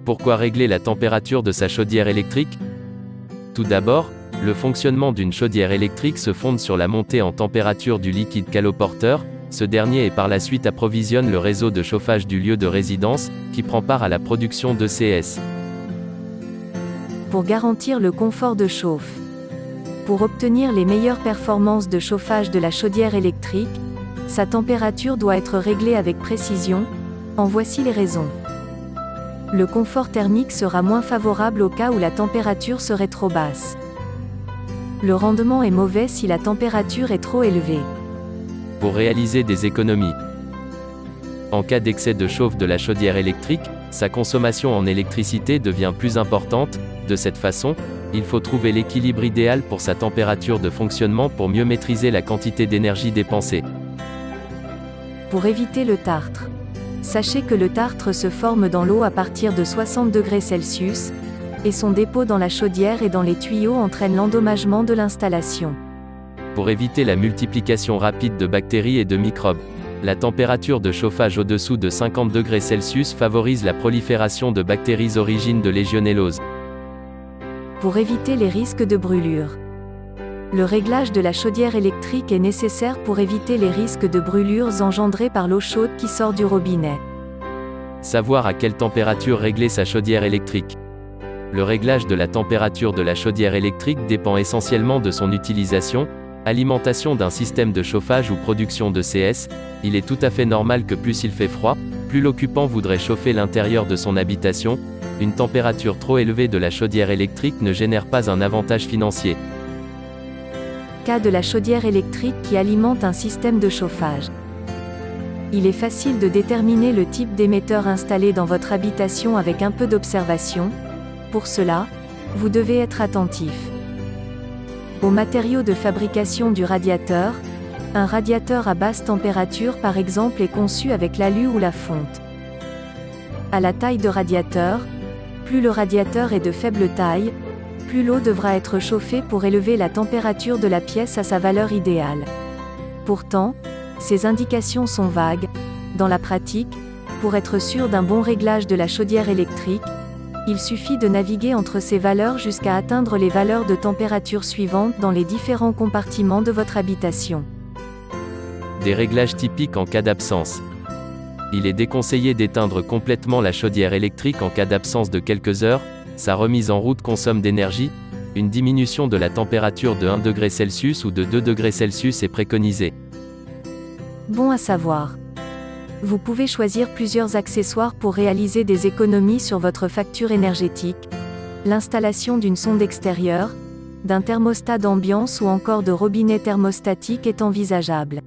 Pourquoi régler la température de sa chaudière électrique? Tout d'abord, le fonctionnement d'une chaudière électrique se fonde sur la montée en température du liquide caloporteur. Ce dernier et par la suite approvisionne le réseau de chauffage du lieu de résidence, qui prend part à la production d'ECS. Pour garantir le confort de chauffe. Pour obtenir les meilleures performances de chauffage de la chaudière électrique, sa température doit être réglée avec précision. En voici les raisons. Le confort thermique sera moins favorable au cas où la température serait trop basse. Le rendement est mauvais si la température est trop élevée. Pour réaliser des économies. En cas d'excès de chauffe de la chaudière électrique, sa consommation en électricité devient plus importante. De cette façon, il faut trouver l'équilibre idéal pour sa température de fonctionnement pour mieux maîtriser la quantité d'énergie dépensée. Pour éviter le tartre. Sachez que le tartre se forme dans l'eau à partir de 60 degrés Celsius, et son dépôt dans la chaudière et dans les tuyaux entraîne l'endommagement de l'installation. Pour éviter la multiplication rapide de bactéries et de microbes. La température de chauffage au-dessous de 50 degrés Celsius favorise la prolifération de bactéries origines de légionellose. Pour éviter les risques de brûlure. Le réglage de la chaudière électrique est nécessaire pour éviter les risques de brûlures engendrés par l'eau chaude qui sort du robinet. Savoir à quelle température régler sa chaudière électrique. Le réglage de la température de la chaudière électrique dépend essentiellement de son utilisation, alimentation d'un système de chauffage ou production d'ECS. Il est tout à fait normal que plus il fait froid, plus l'occupant voudrait chauffer l'intérieur de son habitation. Une température trop élevée de la chaudière électrique ne génère pas un avantage financier. Cas de la chaudière électrique qui alimente un système de chauffage. Il est facile de déterminer le type d'émetteur installé dans votre habitation avec un peu d'observation. Pour cela, vous devez être attentif aux matériaux de fabrication du radiateur. Un radiateur à basse température par exemple est conçu avec l'alu ou la fonte. À la taille de radiateur. Plus le radiateur est de faible taille, plus l'eau devra être chauffée pour élever la température de la pièce à sa valeur idéale. Pourtant, ces indications sont vagues. Dans la pratique, pour être sûr d'un bon réglage de la chaudière électrique, il suffit de naviguer entre ces valeurs jusqu'à atteindre les valeurs de température suivantes dans les différents compartiments de votre habitation. Des réglages typiques en cas d'absence. Il est déconseillé d'éteindre complètement la chaudière électrique en cas d'absence de quelques heures. Sa remise en route consomme d'énergie. Une diminution de la température de 1 degré Celsius ou de 2 degrés Celsius est préconisée. Bon à savoir. Vous pouvez choisir plusieurs accessoires pour réaliser des économies sur votre facture énergétique. L'installation d'une sonde extérieure, d'un thermostat d'ambiance ou encore de robinet thermostatique est envisageable.